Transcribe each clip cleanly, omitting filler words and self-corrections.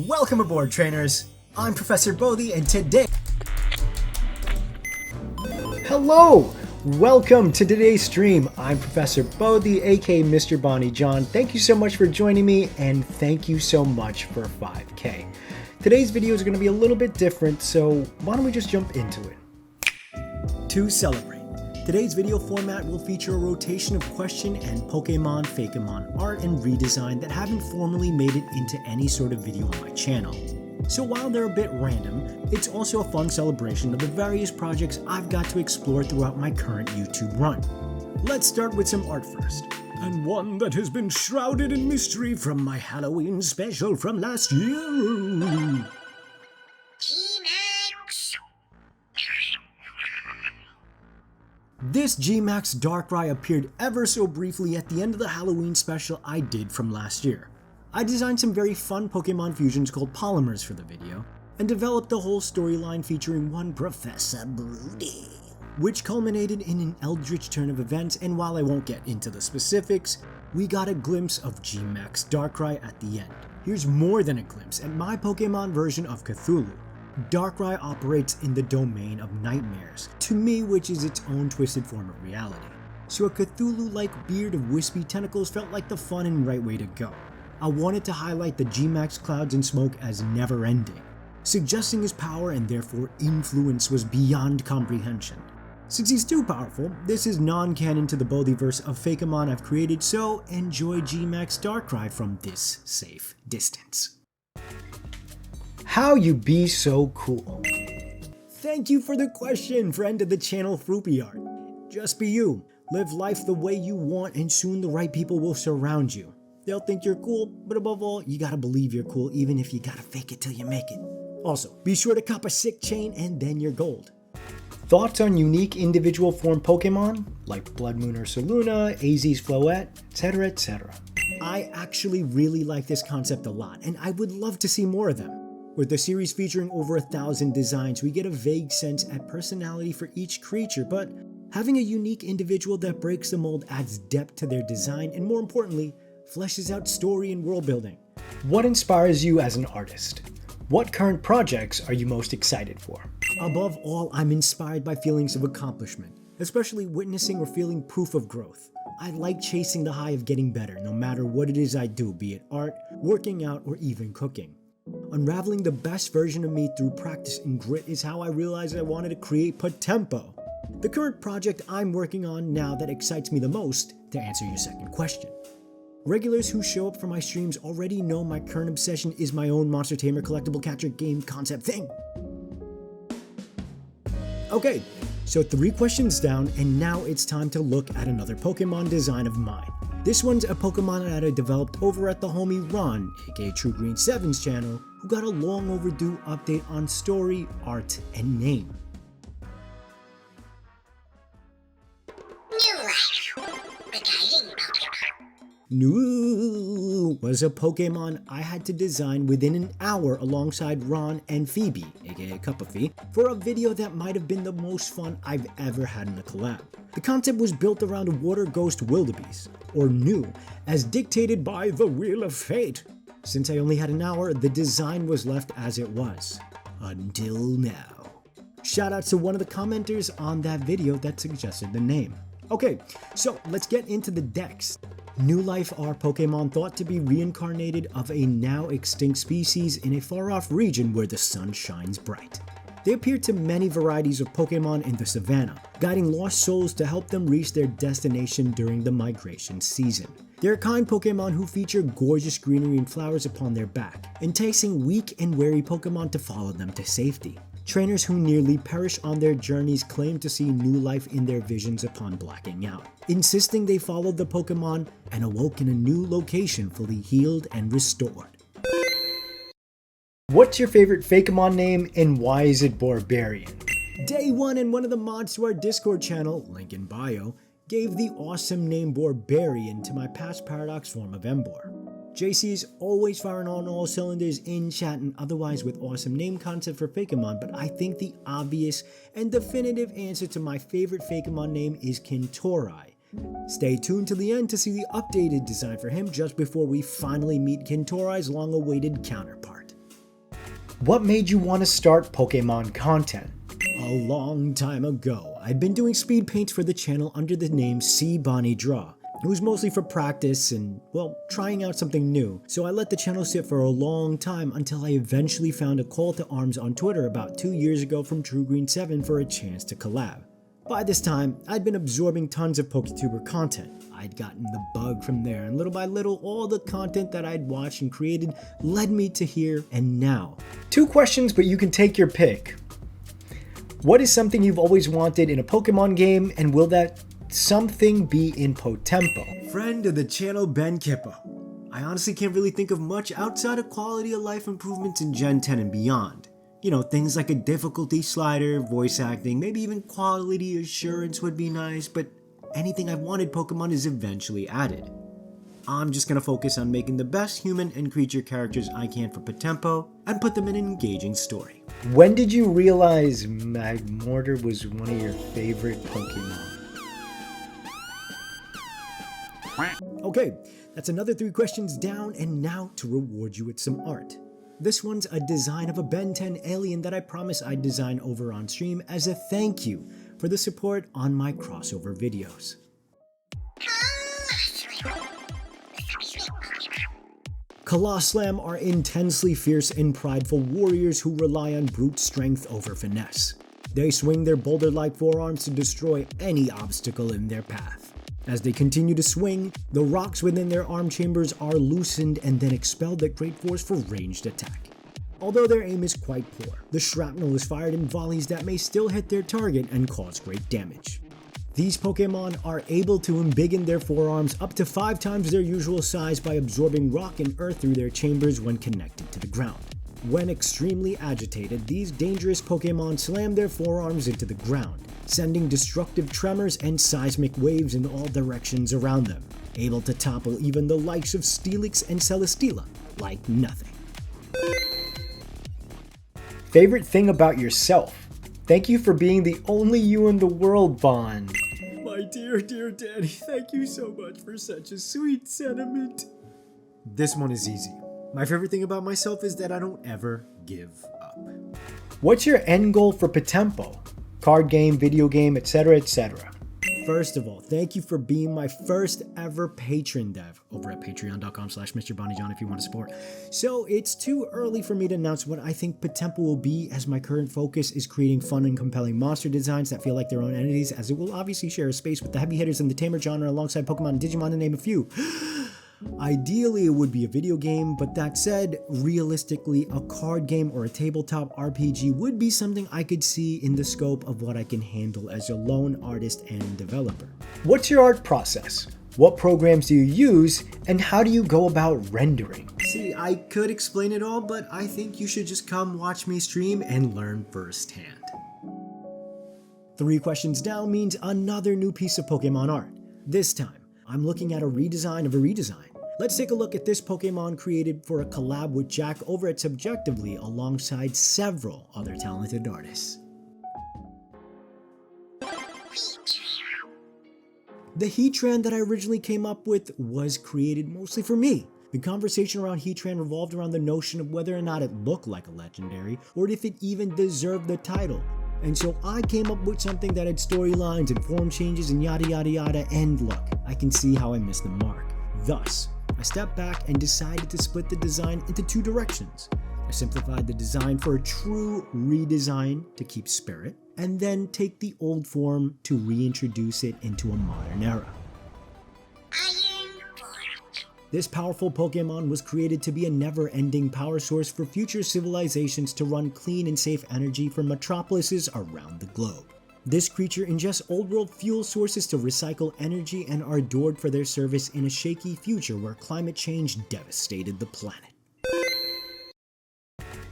Welcome aboard, trainers! I'm Professor Bodhi, and today... Hello! Welcome to today's stream. I'm Professor Bodhi, aka Mr. Bonnie John. Thank you so much for joining me, and thank you so much for 5K. Today's video is going to be a little bit different, so why don't we just jump into it? To celebrate, today's video format will feature a rotation of question and Pokemon Fakemon art and redesign that haven't formally made it into any sort of video on my channel. So while they're a bit random, it's also a fun celebration of the various projects I've got to explore throughout my current YouTube run. Let's start with some art first, and one that has been shrouded in mystery from my Halloween special from last year. This G-Max Darkrai appeared ever so briefly at the end of the Halloween special I did from last year. I designed some very fun Pokemon fusions called polymers for the video, and developed the whole storyline featuring one Professor Broody, which culminated in an eldritch turn of events, and while I won't get into the specifics, we got a glimpse of G-Max Darkrai at the end. Here's more than a glimpse at my Pokemon version of Cthulhu. Darkrai operates in the domain of nightmares, to me which is its own twisted form of reality. So a Cthulhu-like beard of wispy tentacles felt like the fun and right way to go. I wanted to highlight the G-Max clouds and smoke as never-ending, suggesting his power and therefore influence was beyond comprehension. Since he's too powerful, this is non-canon to the Bodhiverse of Fakemon I've created, so enjoy G-Max Darkrai from this safe distance. How you be so cool? Thank you for the question, friend of the channel Froopy Art. Just be you. Live life the way you want and soon the right people will surround you. They'll think you're cool, but above all, you gotta believe you're cool even if you gotta fake it till you make it. Also, be sure to cop a sick chain and then you're gold. Thoughts on unique individual form Pokemon, like Blood Moon or Saluna, AZ's Floette, etc, etc. I actually really like this concept a lot, and I would love to see more of them. With the series featuring over 1,000 designs, we get a vague sense at personality for each creature, but having a unique individual that breaks the mold adds depth to their design and, more importantly, fleshes out story and world building. What inspires you as an artist? What current projects are you most excited for? Above all, I'm inspired by feelings of accomplishment, especially witnessing or feeling proof of growth. I like chasing the high of getting better no matter what it is I do, be it art, working out, or even cooking. Unraveling the best version of me through practice and grit is how I realized I wanted to create Potempo, the current project I'm working on now that excites me the most, to answer your second question. Regulars who show up for my streams already know my current obsession is my own Monster Tamer collectible capture game concept thing. Okay, so 3 questions down, and now it's time to look at another Pokemon design of mine. This one's a Pokemon that I developed over at the homie Ron, aka True Green 7's channel, who got a long overdue update on story, art, and name. New was a Pokemon I had to design within an hour alongside Ron and Phoebe, aka CuppaPhee, for a video that might have been the most fun I've ever had in a collab. The concept was built around a water ghost wildebeest, or New, as dictated by the Wheel of Fate. Since I only had an hour, the design was left as it was. Until now. Shoutouts to one of the commenters on that video that suggested the name. Okay, so let's get into the decks. New Life are Pokemon thought to be reincarnated of a now extinct species in a far-off region where the sun shines bright. They appear to many varieties of Pokemon in the savannah, guiding lost souls to help them reach their destination during the migration season. They're kind Pokemon who feature gorgeous greenery and flowers upon their back, enticing weak and wary Pokemon to follow them to safety. Trainers who nearly perish on their journeys claim to see new life in their visions upon blacking out, insisting they followed the Pokemon and awoke in a new location fully healed and restored. What's your favorite Fakemon name and why is it Barbarian? Day one and one of the mods to our Discord channel, link in bio, gave the awesome name Barbarian to my past Paradox form of Embor. JC is always firing on all cylinders in chat and otherwise with awesome name concept for Fakemon, but I think the obvious and definitive answer to my favorite Fakemon name is KINTORAI. Stay tuned to the end to see the updated design for him just before we finally meet KINTORAI's long-awaited counterpart. What made you want to start Pokemon content? A long time ago, I'd been doing speed paints for the channel under the name C. Bonnie Draw. It was mostly for practice and, well, trying out something new, so I let the channel sit for a long time until I eventually found a call to arms on Twitter about 2 years ago from TrueGreen7 for a chance to collab. By this time, I'd been absorbing tons of PokeTuber content. I'd gotten the bug from there, and little by little, all the content that I'd watched and created led me to here and now. 2 questions, but you can take your pick. What is something you've always wanted in a Pokemon game, and will that something be in Potempo? Friend of the channel, Ben Kippa. I honestly can't really think of much outside of quality of life improvements in Gen 10 and beyond. You know, things like a difficulty slider, voice acting, maybe even quality assurance would be nice, but anything I've wanted Pokemon is eventually added. I'm just gonna focus on making the best human and creature characters I can for Potempo and put them in an engaging story. When did you realize Magmortar was one of your favorite Pokemon? Okay, that's another 3 questions down, and now to reward you with some art. This one's a design of a Ben 10 alien that I promised I'd design over on stream as a thank you for the support on my crossover videos. Coloslam are intensely fierce and prideful warriors who rely on brute strength over finesse. They swing their boulder-like forearms to destroy any obstacle in their path. As they continue to swing, the rocks within their arm chambers are loosened and then expelled at great force for ranged attack. Although their aim is quite poor, the shrapnel is fired in volleys that may still hit their target and cause great damage. These Pokemon are able to embiggen their forearms up to 5 times their usual size by absorbing rock and earth through their chambers when connected to the ground. When extremely agitated, these dangerous Pokemon slam their forearms into the ground, sending destructive tremors and seismic waves in all directions around them, able to topple even the likes of Steelix and Celesteela like nothing. Favorite thing about yourself? Thank you for being the only you in the world, Bond. My dear Daddy, thank you so much for such a sweet sentiment. This one is easy. My favorite thing about myself is that I don't ever give up. What's your end goal for Potempo? Card game, video game, etc, etc. First of all, thank you for being my first ever patron dev over at patreon.com/MrBonnieJohn if you want to support. So it's too early for me to announce what I think Potempo will be, as my current focus is creating fun and compelling monster designs that feel like their own entities, as it will obviously share a space with the heavy hitters in the tamer genre alongside Pokemon and Digimon to name a few. Ideally, it would be a video game, but that said, realistically, a card game or a tabletop RPG would be something I could see in the scope of what I can handle as a lone artist and developer. What's your art process? What programs do you use, and how do you go about rendering? See, I could explain it all, but I think you should just come watch me stream and learn firsthand. 3 questions down means another new piece of Pokemon art. This time, I'm looking at a redesign of a redesign. Let's take a look at this Pokemon created for a collab with Jack over at Subjectively alongside several other talented artists. The Heatran that I originally came up with was created mostly for me. The conversation around Heatran revolved around the notion of whether or not it looked like a legendary, or if it even deserved the title. And so I came up with something that had storylines and form changes and yada yada yada, and look, I can see how I missed the mark. Thus, I stepped back and decided to split the design into 2 directions. I simplified the design for a true redesign to keep spirit, and then take the old form to reintroduce it into a modern era. This powerful Pokemon was created to be a never-ending power source for future civilizations to run clean and safe energy for metropolises around the globe. This creature ingests old-world fuel sources to recycle energy and are adored for their service in a shaky future where climate change devastated the planet.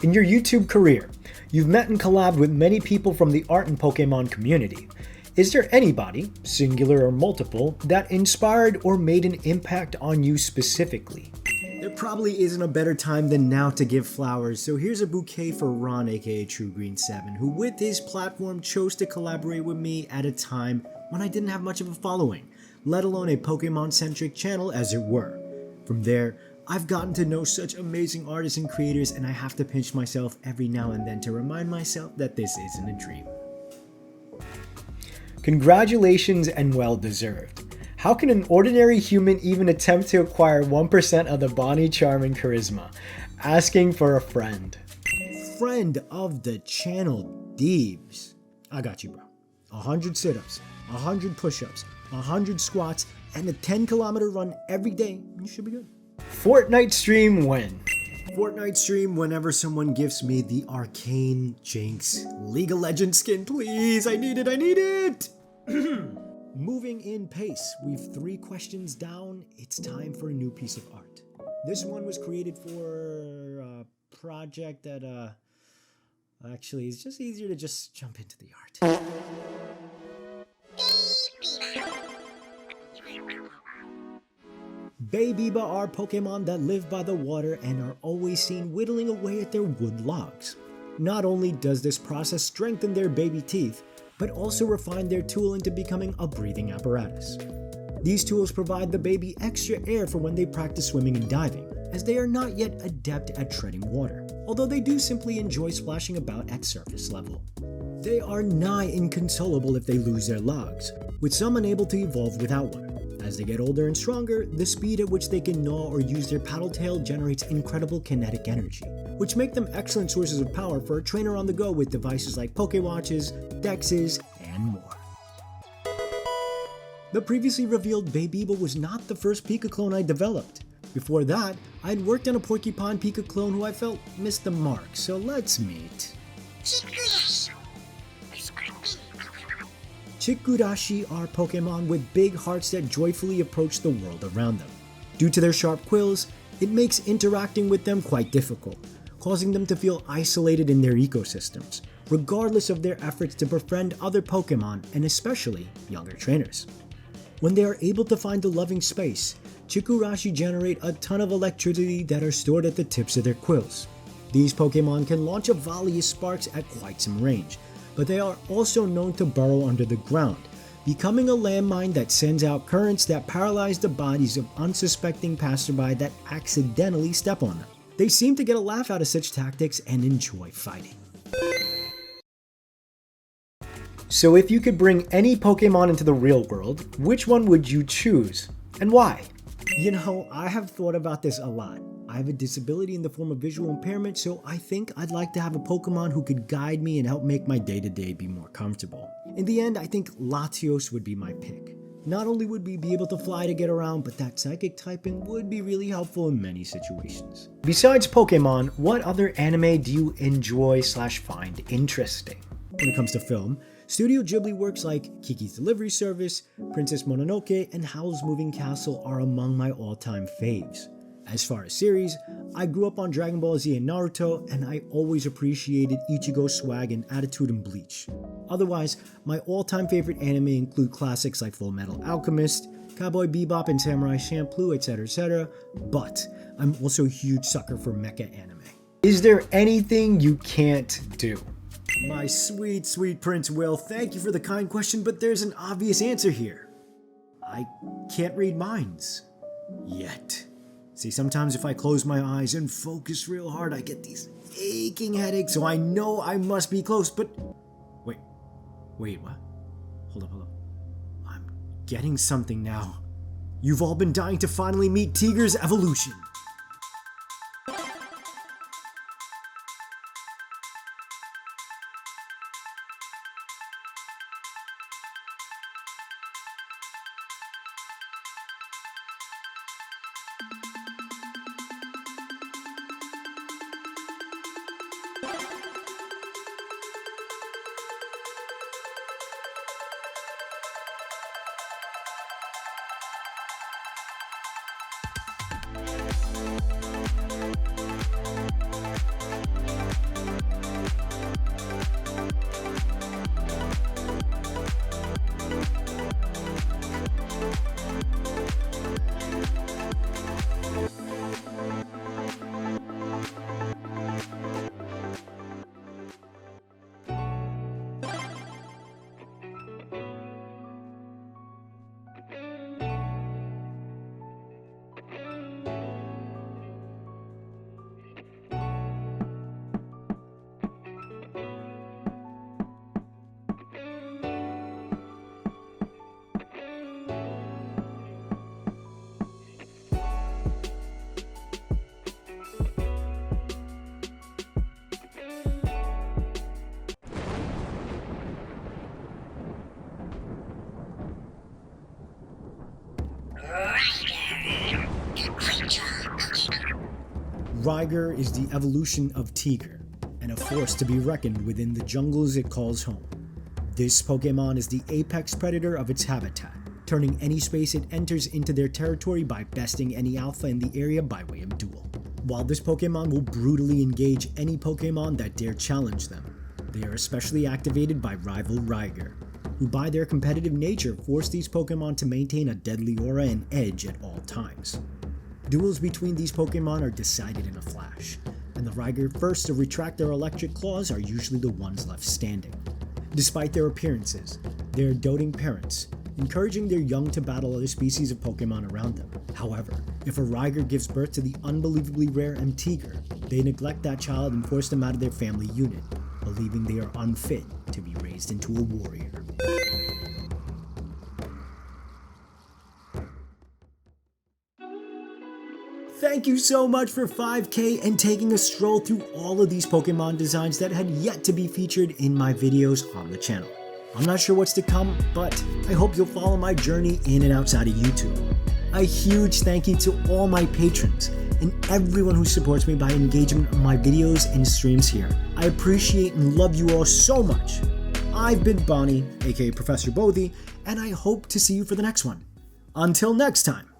In your YouTube career, you've met and collabed with many people from the art and Pokemon community. Is there anybody, singular or multiple, that inspired or made an impact on you specifically? There probably isn't a better time than now to give flowers, so here's a bouquet for Ron aka TrueGreen7, who with his platform chose to collaborate with me at a time when I didn't have much of a following, let alone a Pokemon-centric channel as it were. From there, I've gotten to know such amazing artists and creators, and I have to pinch myself every now and then to remind myself that this isn't a dream. Congratulations and well deserved. How can an ordinary human even attempt to acquire 1% of the Bonnie charm and charisma? Asking for a friend. Friend of the channel, Deebs. I got you, bro. 100 sit-ups, 100 push-ups, 100 squats, and a 10-kilometer run every day. You should be good. Fortnite stream when? Fortnite stream whenever someone gifts me the Arcane Jinx League of Legends skin, please. I need it. Moving in pace, we've 3 questions down. It's time for a new piece of art. This one was created for a project that, actually, it's just easier to just jump into the art. Biba are Pokemon that live by the water and are always seen whittling away at their wood logs. Not only does this process strengthen their baby teeth, but also refine their tool into becoming a breathing apparatus. These tools provide the baby extra air for when they practice swimming and diving, as they are not yet adept at treading water, although they do simply enjoy splashing about at surface level. They are nigh inconsolable if they lose their logs, with some unable to evolve without one. As they get older and stronger, the speed at which they can gnaw or use their paddle tail generates incredible kinetic energy, which make them excellent sources of power for a trainer on the go with devices like Pokewatches, Dexes, and more. The previously revealed Biba was not the first Pika clone I developed. Before that, I'd worked on a Porcupine Pika clone who I felt missed the mark, so let's meet. Chikurashi are Pokemon with big hearts that joyfully approach the world around them. Due to their sharp quills, it makes interacting with them quite difficult, causing them to feel isolated in their ecosystems, regardless of their efforts to befriend other Pokemon and especially younger trainers. When they are able to find a loving space, Chikurashi generate a ton of electricity that are stored at the tips of their quills. These Pokemon can launch a volley of sparks at quite some range, but they are also known to burrow under the ground, becoming a landmine that sends out currents that paralyze the bodies of unsuspecting passerby that accidentally step on them. They seem to get a laugh out of such tactics and enjoy fighting. So if you could bring any Pokemon into the real world, which one would you choose, and why? You know, I have thought about this a lot. I have a disability in the form of visual impairment, so I think I'd like to have a Pokemon who could guide me and help make my day-to-day be more comfortable. In the end, I think Latios would be my pick. Not only would we be able to fly to get around, but that psychic typing would be really helpful in many situations. Besides Pokemon, what other anime do you enjoy / find interesting? When it comes to film, Studio Ghibli works like Kiki's Delivery Service, Princess Mononoke, and Howl's Moving Castle are among my all-time faves. As far as series, I grew up on Dragon Ball Z and Naruto, and I always appreciated Ichigo's swag and attitude in Bleach. Otherwise, my all-time favorite anime include classics like Full Metal Alchemist, Cowboy Bebop and Samurai Champloo, etc., but I'm also a huge sucker for mecha anime. Is there anything you can't do? My sweet, sweet Prince Will, thank you for the kind question, but there's an obvious answer here. I can't read minds. Yet. See, sometimes if I close my eyes and focus real hard, I get these aching headaches, so I know I must be close, but... Wait, what? Hold up. I'm getting something now. You've all been dying to finally meet Tiger's evolution. Ryger is the evolution of Tiger, and a force to be reckoned within the jungles it calls home. This Pokemon is the apex predator of its habitat, turning any space it enters into their territory by besting any alpha in the area by way of duel. While this Pokemon will brutally engage any Pokemon that dare challenge them, they are especially activated by rival Ryger, who by their competitive nature force these Pokemon to maintain a deadly aura and edge at all times. Duels between these Pokemon are decided in a flash, and the Ryger first to retract their electric claws are usually the ones left standing. Despite their appearances, they are doting parents, encouraging their young to battle other species of Pokemon around them. However, if a Ryger gives birth to the unbelievably rare Tiger, they neglect that child and force them out of their family unit, believing they are unfit to be raised into a warrior. Thank you so much for 5K and taking a stroll through all of these Pokemon designs that had yet to be featured in my videos on the channel. I'm not sure what's to come, but I hope you'll follow my journey in and outside of YouTube. A huge thank you to all my patrons and everyone who supports me by engagement on my videos and streams here. I appreciate and love you all so much. I've been Bonnie, aka Professor Bodhi, and I hope to see you for the next one. Until next time.